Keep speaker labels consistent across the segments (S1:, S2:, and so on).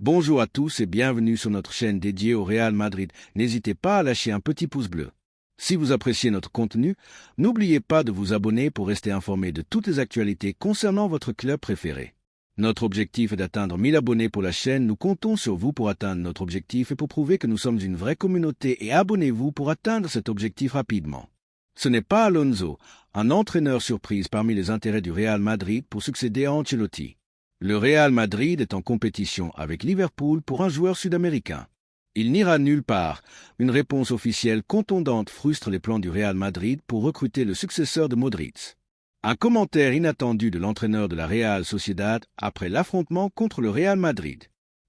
S1: Bonjour à tous et bienvenue sur notre chaîne dédiée au Real Madrid. N'hésitez pas à lâcher un petit pouce bleu. Si vous appréciez notre contenu, n'oubliez pas de vous abonner pour rester informé de toutes les actualités concernant votre club préféré. Notre objectif est d'atteindre 1000 abonnés pour la chaîne. Nous comptons sur vous pour atteindre notre objectif et pour prouver que nous sommes une vraie communauté, et abonnez-vous pour atteindre cet objectif rapidement. Ce n'est pas Alonso, un entraîneur surprise parmi les intérêts du Real Madrid pour succéder à Ancelotti. Le Real Madrid est en compétition avec Liverpool pour un joueur sud-américain. Il n'ira nulle part. Une réponse officielle contondante frustre les plans du Real Madrid pour recruter le successeur de Modric. Un commentaire inattendu de l'entraîneur de la Real Sociedad après l'affrontement contre le Real Madrid.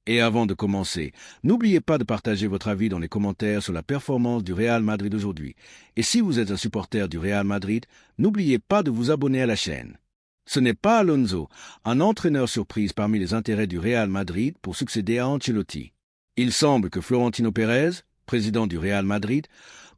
S1: Et avant de commencer, n'oubliez pas de partager votre avis dans les commentaires sur la performance du Real Madrid aujourd'hui. Et si vous êtes un supporter du Real Madrid, n'oubliez pas de vous abonner à la chaîne. Ce n'est pas Alonso, un entraîneur surprise parmi les intérêts du Real Madrid pour succéder à Ancelotti. Il semble que Florentino Pérez, président du Real Madrid,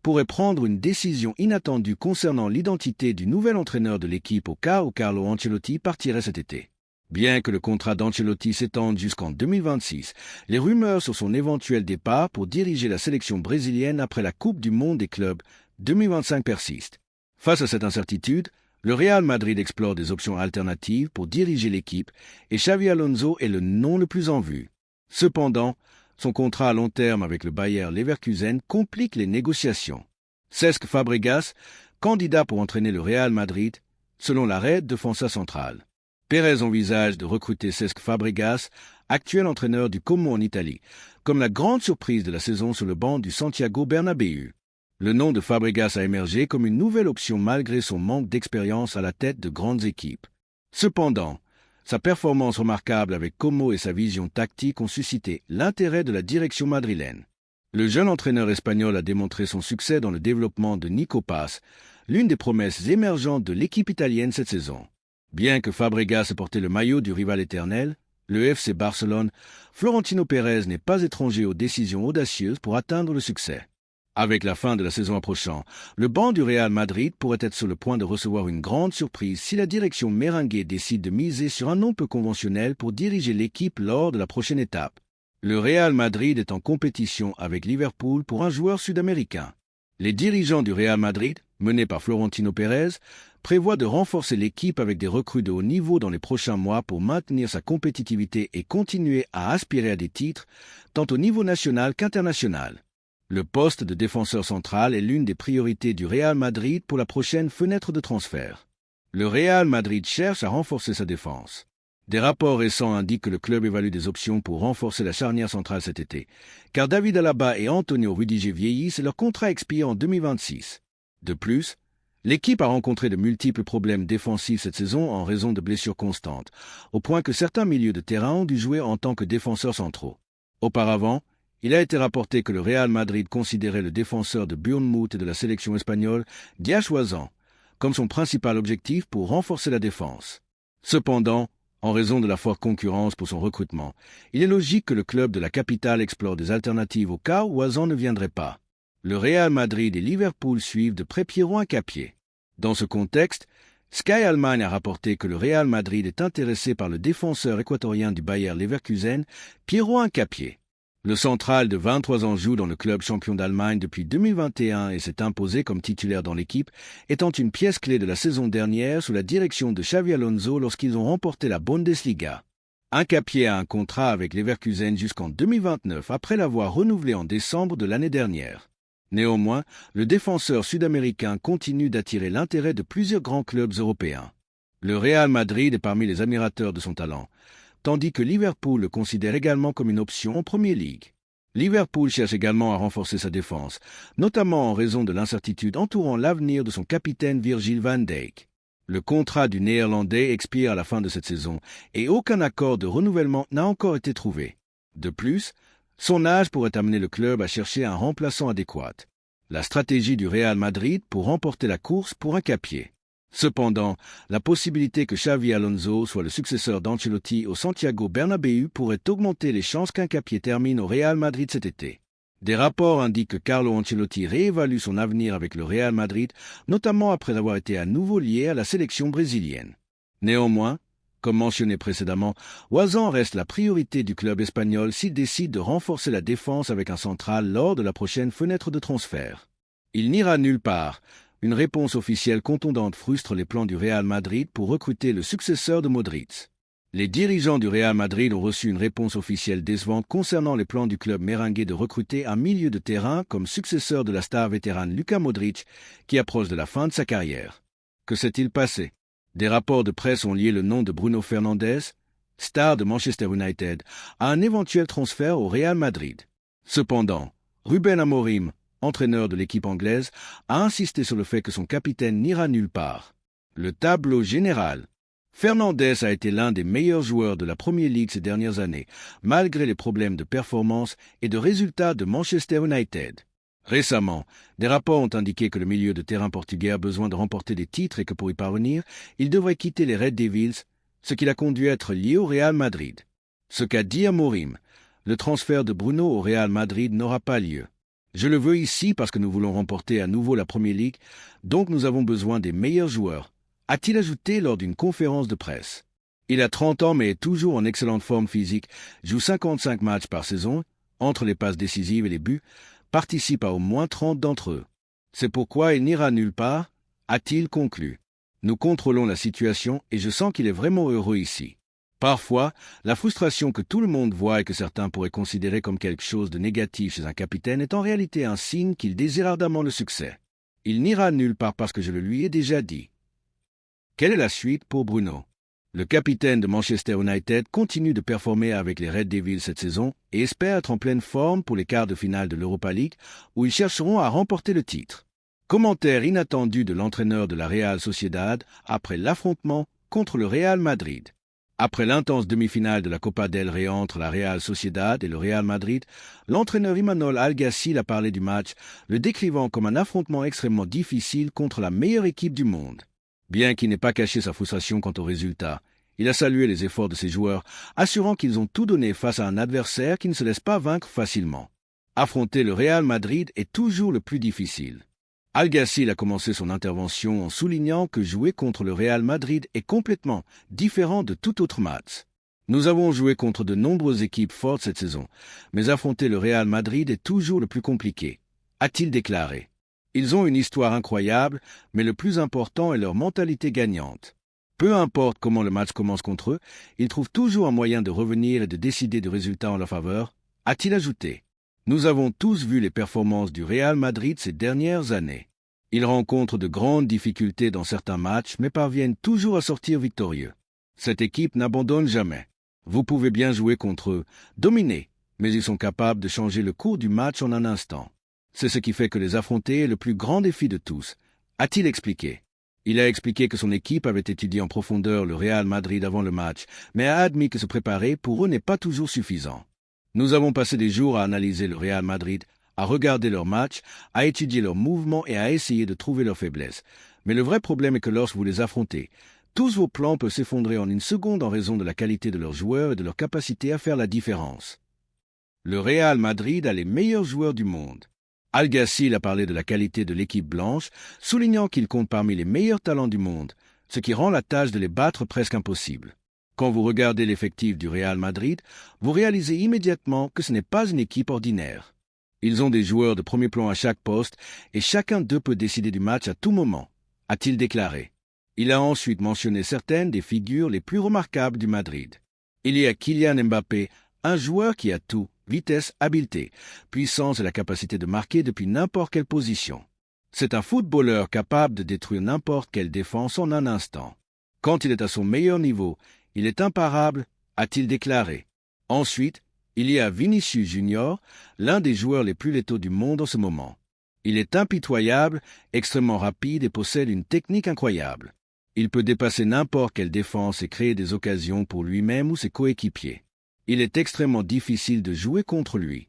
S1: pourrait prendre une décision inattendue concernant l'identité du nouvel entraîneur de l'équipe au cas où Carlo Ancelotti partirait cet été. Bien que le contrat d'Ancelotti s'étende jusqu'en 2026, les rumeurs sur son éventuel départ pour diriger la sélection brésilienne après la Coupe du Monde des clubs 2025 persistent. Face à cette incertitude, le Real Madrid explore des options alternatives pour diriger l'équipe et Xavi Alonso est le nom le plus en vue. Cependant, son contrat à long terme avec le Bayer Leverkusen complique les négociations. Cesc Fabregas, candidat pour entraîner le Real Madrid, selon la Red Defensa Central. Pérez envisage de recruter Cesc Fabregas, actuel entraîneur du Como en Italie, comme la grande surprise de la saison sur le banc du Santiago Bernabéu. Le nom de Fabregas a émergé comme une nouvelle option malgré son manque d'expérience à la tête de grandes équipes. Cependant, sa performance remarquable avec Como et sa vision tactique ont suscité l'intérêt de la direction madrilène. Le jeune entraîneur espagnol a démontré son succès dans le développement de Nico Paz, l'une des promesses émergentes de l'équipe italienne cette saison. Bien que Fabregas ait porté le maillot du rival éternel, le FC Barcelone, Florentino Pérez n'est pas étranger aux décisions audacieuses pour atteindre le succès. Avec la fin de la saison approchant, le banc du Real Madrid pourrait être sur le point de recevoir une grande surprise si la direction merengue décide de miser sur un nom peu conventionnel pour diriger l'équipe lors de la prochaine étape. Le Real Madrid est en compétition avec Liverpool pour un joueur sud-américain. Les dirigeants du Real Madrid, menés par Florentino Pérez, prévoient de renforcer l'équipe avec des recrues de haut niveau dans les prochains mois pour maintenir sa compétitivité et continuer à aspirer à des titres, tant au niveau national qu'international. Le poste de défenseur central est l'une des priorités du Real Madrid pour la prochaine fenêtre de transfert. Le Real Madrid cherche à renforcer sa défense. Des rapports récents indiquent que le club évalue des options pour renforcer la charnière centrale cet été, car David Alaba et Antonio Rudiger vieillissent et leur contrat expire en 2026. De plus, l'équipe a rencontré de multiples problèmes défensifs cette saison en raison de blessures constantes, au point que certains milieux de terrain ont dû jouer en tant que défenseurs centraux. Auparavant, il a été rapporté que le Real Madrid considérait le défenseur de Bournemouth et de la sélection espagnole, Dias Wazan, comme son principal objectif pour renforcer la défense. Cependant, en raison de la forte concurrence pour son recrutement, il est logique que le club de la capitale explore des alternatives au cas où Wazan ne viendrait pas. Le Real Madrid et Liverpool suivent de près Piero Hincapié. Dans ce contexte, Sky Allemagne a rapporté que le Real Madrid est intéressé par le défenseur équatorien du Bayer Leverkusen, Piero Hincapié. Le central de 23 ans joue dans le club champion d'Allemagne depuis 2021 et s'est imposé comme titulaire dans l'équipe, étant une pièce clé de la saison dernière sous la direction de Xavi Alonso lorsqu'ils ont remporté la Bundesliga. Hincapié a un contrat avec Leverkusen jusqu'en 2029 après l'avoir renouvelé en décembre de l'année dernière. Néanmoins, le défenseur sud-américain continue d'attirer l'intérêt de plusieurs grands clubs européens. Le Real Madrid est parmi les admirateurs de son talent, tandis que Liverpool le considère également comme une option en Premier League. Liverpool cherche également à renforcer sa défense, notamment en raison de l'incertitude entourant l'avenir de son capitaine Virgil van Dijk. Le contrat du Néerlandais expire à la fin de cette saison et aucun accord de renouvellement n'a encore été trouvé. De plus, son âge pourrait amener le club à chercher un remplaçant adéquat. La stratégie du Real Madrid pour remporter la course pour Hincapié. Cependant, la possibilité que Xavi Alonso soit le successeur d'Ancelotti au Santiago Bernabéu pourrait augmenter les chances qu'Hincapié termine au Real Madrid cet été. Des rapports indiquent que Carlo Ancelotti réévalue son avenir avec le Real Madrid, notamment après avoir été à nouveau lié à la sélection brésilienne. Néanmoins, Comme mentionné précédemment, Oisan reste la priorité du club espagnol s'il décide de renforcer la défense avec un central lors de la prochaine fenêtre de transfert. Il n'ira nulle part. Une réponse officielle contondante frustre les plans du Real Madrid pour recruter le successeur de Modric. Les dirigeants du Real Madrid ont reçu une réponse officielle décevante concernant les plans du club merengue de recruter un milieu de terrain comme successeur de la star vétérane Luka Modric, qui approche de la fin de sa carrière. Que s'est-il passé? Des rapports de presse ont lié le nom de Bruno Fernandes, star de Manchester United, à un éventuel transfert au Real Madrid. Cependant, Ruben Amorim, entraîneur de l'équipe anglaise, a insisté sur le fait que son capitaine n'ira nulle part. Le tableau général. Fernandes a été l'un des meilleurs joueurs de la Premier League ces dernières années, malgré les problèmes de performance et de résultats de Manchester United. Récemment, des rapports ont indiqué que le milieu de terrain portugais a besoin de remporter des titres et que pour y parvenir, il devrait quitter les Red Devils, ce qui l'a conduit à être lié au Real Madrid. Ce qu'a dit Amorim, le transfert de Bruno au Real Madrid n'aura pas lieu. Je le veux ici parce que nous voulons remporter à nouveau la Premier League, donc nous avons besoin des meilleurs joueurs, a-t-il ajouté lors d'une conférence de presse. Il a 30 ans mais est toujours en excellente forme physique, joue 55 matchs par saison, entre les passes décisives et les buts, participe à au moins 30 d'entre eux. C'est pourquoi il n'ira nulle part, a-t-il conclu. Nous contrôlons la situation et je sens qu'il est vraiment heureux ici. Parfois, la frustration que tout le monde voit et que certains pourraient considérer comme quelque chose de négatif chez un capitaine est en réalité un signe qu'il désire ardemment le succès. Il n'ira nulle part parce que je le lui ai déjà dit. Quelle est la suite pour Bruno? Le capitaine de Manchester United continue de performer avec les Red Devils cette saison et espère être en pleine forme pour les quarts de finale de l'Europa League où ils chercheront à remporter le titre. Commentaire inattendu de l'entraîneur de la Real Sociedad après l'affrontement contre le Real Madrid. Après l'intense demi-finale de la Copa del Rey entre la Real Sociedad et le Real Madrid, l'entraîneur Imanol Alguacil a parlé du match, le décrivant comme un affrontement extrêmement difficile contre la meilleure équipe du monde. Bien qu'il n'ait pas caché sa frustration quant au résultat, il a salué les efforts de ses joueurs, assurant qu'ils ont tout donné face à un adversaire qui ne se laisse pas vaincre facilement. Affronter le Real Madrid est toujours le plus difficile. Alguacil a commencé son intervention en soulignant que jouer contre le Real Madrid est complètement différent de tout autre match. Nous avons joué contre de nombreuses équipes fortes cette saison, mais affronter le Real Madrid est toujours le plus compliqué, a-t-il déclaré. Ils ont une histoire incroyable, mais le plus important est leur mentalité gagnante. Peu importe comment le match commence contre eux, ils trouvent toujours un moyen de revenir et de décider du résultat en leur faveur, a-t-il ajouté. Nous avons tous vu les performances du Real Madrid ces dernières années. Ils rencontrent de grandes difficultés dans certains matchs, mais parviennent toujours à sortir victorieux. Cette équipe n'abandonne jamais. Vous pouvez bien jouer contre eux, dominer, mais ils sont capables de changer le cours du match en un instant. C'est ce qui fait que les affronter est le plus grand défi de tous, a-t-il expliqué. Il a expliqué que son équipe avait étudié en profondeur le Real Madrid avant le match, mais a admis que se préparer pour eux n'est pas toujours suffisant. Nous avons passé des jours à analyser le Real Madrid, à regarder leurs matchs, à étudier leurs mouvements et à essayer de trouver leurs faiblesses. Mais le vrai problème est que lorsque vous les affrontez, tous vos plans peuvent s'effondrer en une seconde en raison de la qualité de leurs joueurs et de leur capacité à faire la différence. Le Real Madrid a les meilleurs joueurs du monde. Alguacil a parlé de la qualité de l'équipe blanche, soulignant qu'il compte parmi les meilleurs talents du monde, ce qui rend la tâche de les battre presque impossible. Quand vous regardez l'effectif du Real Madrid, vous réalisez immédiatement que ce n'est pas une équipe ordinaire. Ils ont des joueurs de premier plan à chaque poste et chacun d'eux peut décider du match à tout moment, a-t-il déclaré. Il a ensuite mentionné certaines des figures les plus remarquables du Madrid. Il y a Kylian Mbappé, un joueur qui a tout. Vitesse, habileté, puissance et la capacité de marquer depuis n'importe quelle position. C'est un footballeur capable de détruire n'importe quelle défense en un instant. Quand il est à son meilleur niveau, il est imparable, a-t-il déclaré. Ensuite, il y a Vinicius Junior, l'un des joueurs les plus létaux du monde en ce moment. Il est impitoyable, extrêmement rapide et possède une technique incroyable. Il peut dépasser n'importe quelle défense et créer des occasions pour lui-même ou ses coéquipiers. Il est extrêmement difficile de jouer contre lui.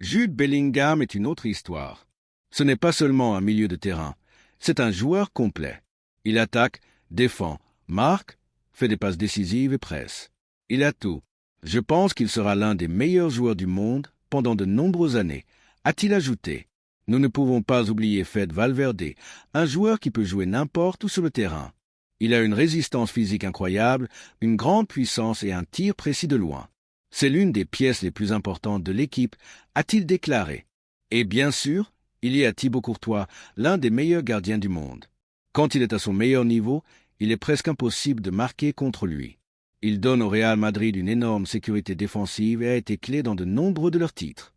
S1: Jude Bellingham est une autre histoire. Ce n'est pas seulement un milieu de terrain, c'est un joueur complet. Il attaque, défend, marque, fait des passes décisives et presse. Il a tout. Je pense qu'il sera l'un des meilleurs joueurs du monde pendant de nombreuses années, a-t-il ajouté. Nous ne pouvons pas oublier Fede Valverde, un joueur qui peut jouer n'importe où sur le terrain. Il a une résistance physique incroyable, une grande puissance et un tir précis de loin. C'est l'une des pièces les plus importantes de l'équipe, a-t-il déclaré. Et bien sûr, il y a Thibaut Courtois, l'un des meilleurs gardiens du monde. Quand il est à son meilleur niveau, il est presque impossible de marquer contre lui. Il donne au Real Madrid une énorme sécurité défensive et a été clé dans de nombreux de leurs titres.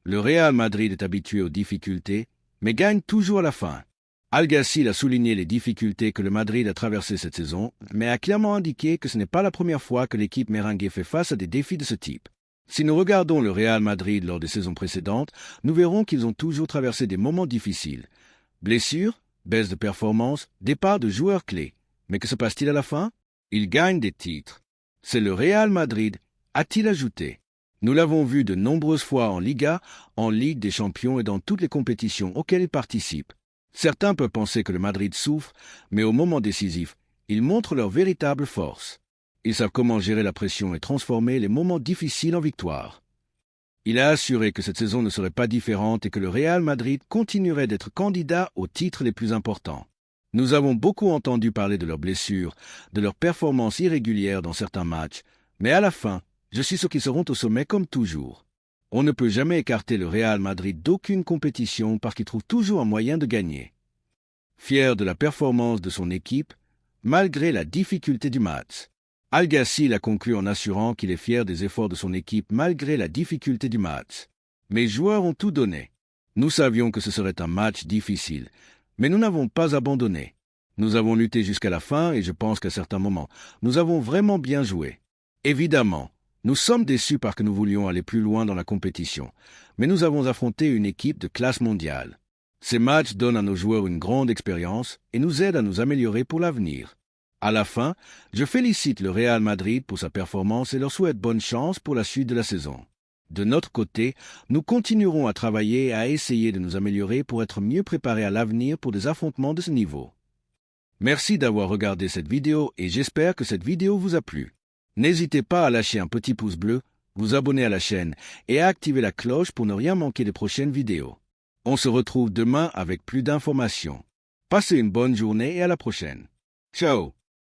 S1: Le Real Madrid est habitué aux difficultés, mais gagne toujours à la fin. Alguacil a souligné les difficultés que le Madrid a traversées cette saison, mais a clairement indiqué que ce n'est pas la première fois que l'équipe merengue fait face à des défis de ce type. Si nous regardons le Real Madrid lors des saisons précédentes, nous verrons qu'ils ont toujours traversé des moments difficiles. Blessures, baisse de performance, départ de joueurs clés. Mais que se passe-t-il à la fin? Ils gagnent des titres. C'est le Real Madrid, a-t-il ajouté. Nous l'avons vu de nombreuses fois en Liga, en Ligue des Champions et dans toutes les compétitions auxquelles il participe. Certains peuvent penser que le Madrid souffre, mais au moment décisif, ils montrent leur véritable force. Ils savent comment gérer la pression et transformer les moments difficiles en victoire. Il a assuré que cette saison ne serait pas différente et que le Real Madrid continuerait d'être candidat aux titres les plus importants. Nous avons beaucoup entendu parler de leurs blessures, de leurs performances irrégulières dans certains matchs, mais à la fin, je suis sûr qu'ils seront au sommet comme toujours. On ne peut jamais écarter le Real Madrid d'aucune compétition parce qu'il trouve toujours un moyen de gagner. Fier de la performance de son équipe, malgré la difficulté du match. Alguacil a conclu en assurant qu'il est fier des efforts de son équipe malgré la difficulté du match. Mes joueurs ont tout donné. Nous savions que ce serait un match difficile, mais nous n'avons pas abandonné. Nous avons lutté jusqu'à la fin et je pense qu'à certains moments, nous avons vraiment bien joué. Évidemment, nous sommes déçus parce que nous voulions aller plus loin dans la compétition, mais nous avons affronté une équipe de classe mondiale. Ces matchs donnent à nos joueurs une grande expérience et nous aident à nous améliorer pour l'avenir. À la fin, je félicite le Real Madrid pour sa performance et leur souhaite bonne chance pour la suite de la saison. De notre côté, nous continuerons à travailler et à essayer de nous améliorer pour être mieux préparés à l'avenir pour des affrontements de ce niveau. Merci d'avoir regardé cette vidéo et j'espère que cette vidéo vous a plu. N'hésitez pas à lâcher un petit pouce bleu, vous abonner à la chaîne et à activer la cloche pour ne rien manquer des prochaines vidéos. On se retrouve demain avec plus d'informations. Passez une bonne journée et à la prochaine. Ciao!